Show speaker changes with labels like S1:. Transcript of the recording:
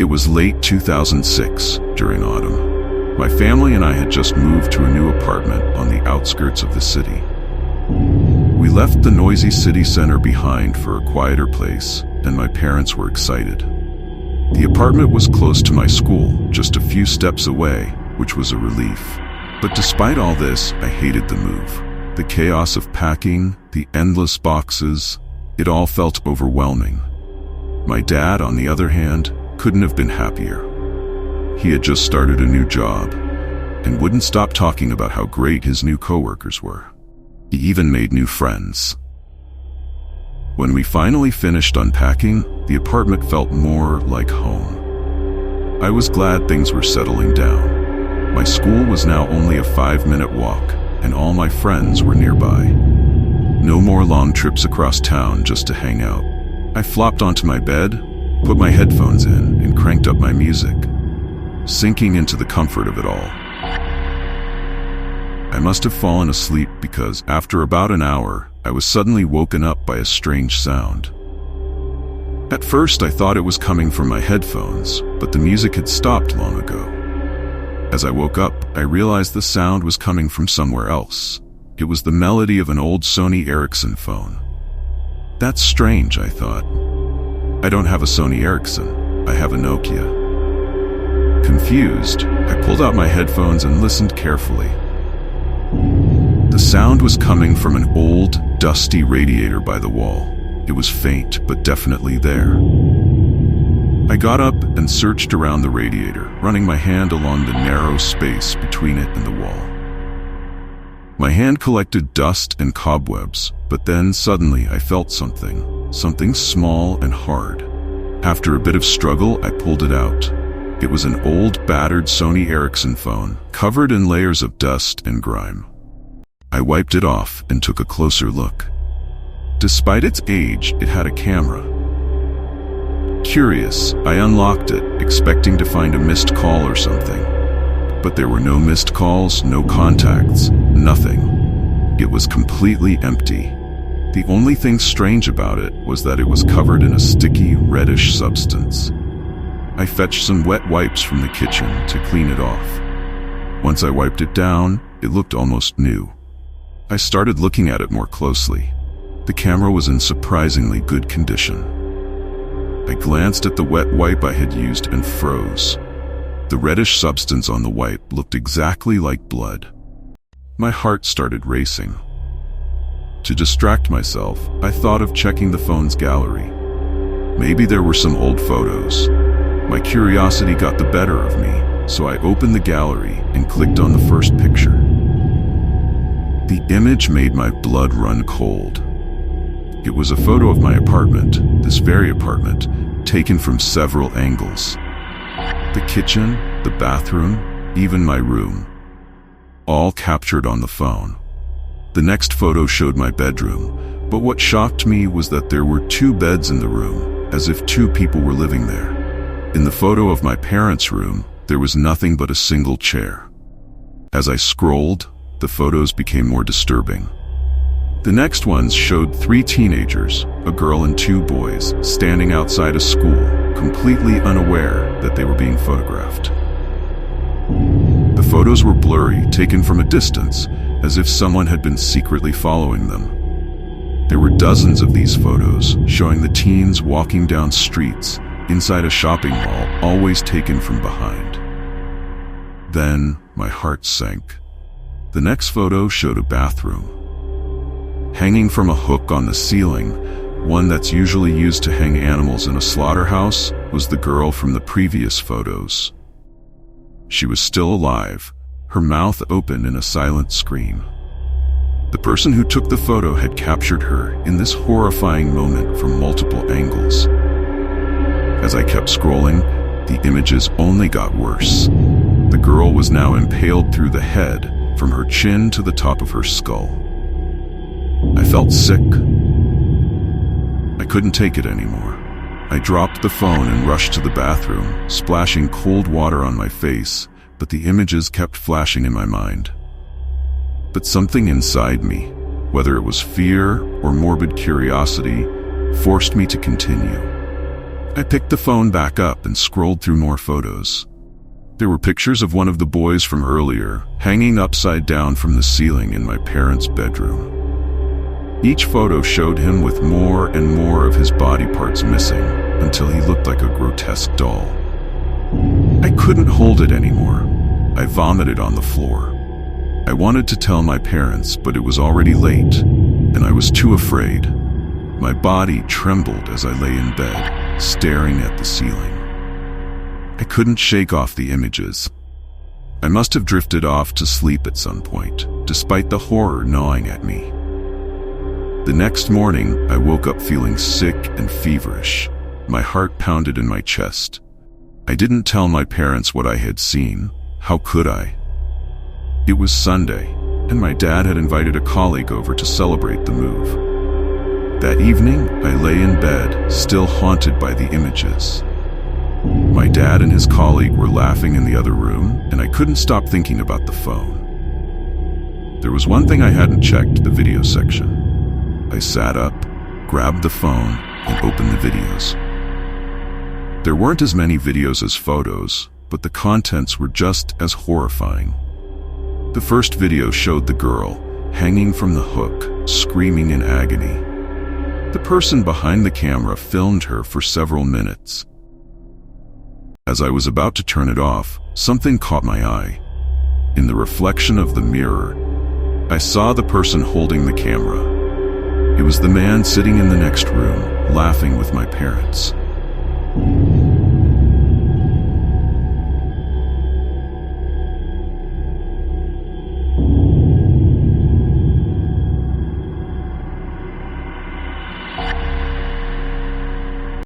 S1: It was late 2006, during autumn. My family and I had just moved to a new apartment on the outskirts of the city. We left the noisy city center behind for a quieter place, and my parents were excited. The apartment was close to my school, just a few steps away, which was a relief. But despite all this, I hated the move. The chaos of packing, the endless boxes, it all felt overwhelming. My dad, on the other hand, couldn't have been happier. He had just started a new job and wouldn't stop talking about how great his new coworkers were. He even made new friends. When we finally finished unpacking, the apartment felt more like home. I was glad things were settling down. My school was now only a 5-minute walk, and all my friends were nearby. No more long trips across town just to hang out. I flopped onto my bed, put my headphones in, and cranked up my music, sinking into the comfort of it all. I must have fallen asleep because after about an hour, I was suddenly woken up by a strange sound. At first, I thought it was coming from my headphones, but the music had stopped long ago. As I woke up, I realized the sound was coming from somewhere else. It was the melody of an old Sony Ericsson phone. That's strange, I thought. I don't have a Sony Ericsson, I have a Nokia. Confused, I pulled out my headphones and listened carefully. The sound was coming from an old, dusty radiator by the wall. It was faint, but definitely there. I got up and searched around the radiator, running my hand along the narrow space between it and the wall. My hand collected dust and cobwebs, but then suddenly I felt something small and hard. After a bit of struggle, I pulled it out. It was an old, battered Sony Ericsson phone, covered in layers of dust and grime. I wiped it off and took a closer look. Despite its age, it had a camera. Curious, I unlocked it, expecting to find a missed call or something. But there were no missed calls, no contacts, nothing. It was completely empty. The only thing strange about it was that it was covered in a sticky, reddish substance. I fetched some wet wipes from the kitchen to clean it off. Once I wiped it down, it looked almost new. I started looking at it more closely. The camera was in surprisingly good condition. I glanced at the wet wipe I had used and froze. The reddish substance on the wipe looked exactly like blood. My heart started racing. To distract myself, I thought of checking the phone's gallery. Maybe there were some old photos. My curiosity got the better of me, so I opened the gallery and clicked on the first picture. The image made my blood run cold. It was a photo of my apartment, this very apartment, taken from several angles. The kitchen, the bathroom, even my room. All captured on the phone. The next photo showed my bedroom, but what shocked me was that there were 2 beds in the room, as if 2 people were living there. In the photo of my parents' room, there was nothing but a single chair. As I scrolled, the photos became more disturbing. The next ones showed 3 teenagers, a girl and 2 boys, standing outside a school, completely unaware that they were being photographed. The photos were blurry, taken from a distance, as if someone had been secretly following them. There were dozens of these photos, showing the teens walking down streets, inside a shopping mall, always taken from behind. Then, my heart sank. The next photo showed a bathroom. Hanging from a hook on the ceiling, one that's usually used to hang animals in a slaughterhouse, was the girl from the previous photos. She was still alive, her mouth open in a silent scream. The person who took the photo had captured her in this horrifying moment from multiple angles. As I kept scrolling, the images only got worse. The girl was now impaled through the head, from her chin to the top of her skull. I felt sick. I couldn't take it anymore. I dropped the phone and rushed to the bathroom, splashing cold water on my face, but the images kept flashing in my mind. But something inside me, whether it was fear or morbid curiosity, forced me to continue. I picked the phone back up and scrolled through more photos. There were pictures of one of the boys from earlier, hanging upside down from the ceiling in my parents' bedroom. Each photo showed him with more and more of his body parts missing, until he looked like a grotesque doll. I couldn't hold it anymore. I vomited on the floor. I wanted to tell my parents, but it was already late, and I was too afraid. My body trembled as I lay in bed, staring at the ceiling. I couldn't shake off the images. I must have drifted off to sleep at some point, despite the horror gnawing at me. The next morning, I woke up feeling sick and feverish. My heart pounded in my chest. I didn't tell my parents what I had seen. How could I? It was Sunday, and my dad had invited a colleague over to celebrate the move. That evening, I lay in bed, still haunted by the images. My dad and his colleague were laughing in the other room, and I couldn't stop thinking about the phone. There was one thing I hadn't checked: the video section. I sat up, grabbed the phone, and opened the videos. There weren't as many videos as photos, but the contents were just as horrifying. The first video showed the girl, hanging from the hook, screaming in agony. The person behind the camera filmed her for several minutes. As I was about to turn it off, something caught my eye. In the reflection of the mirror, I saw the person holding the camera. It was the man sitting in the next room, laughing with my parents.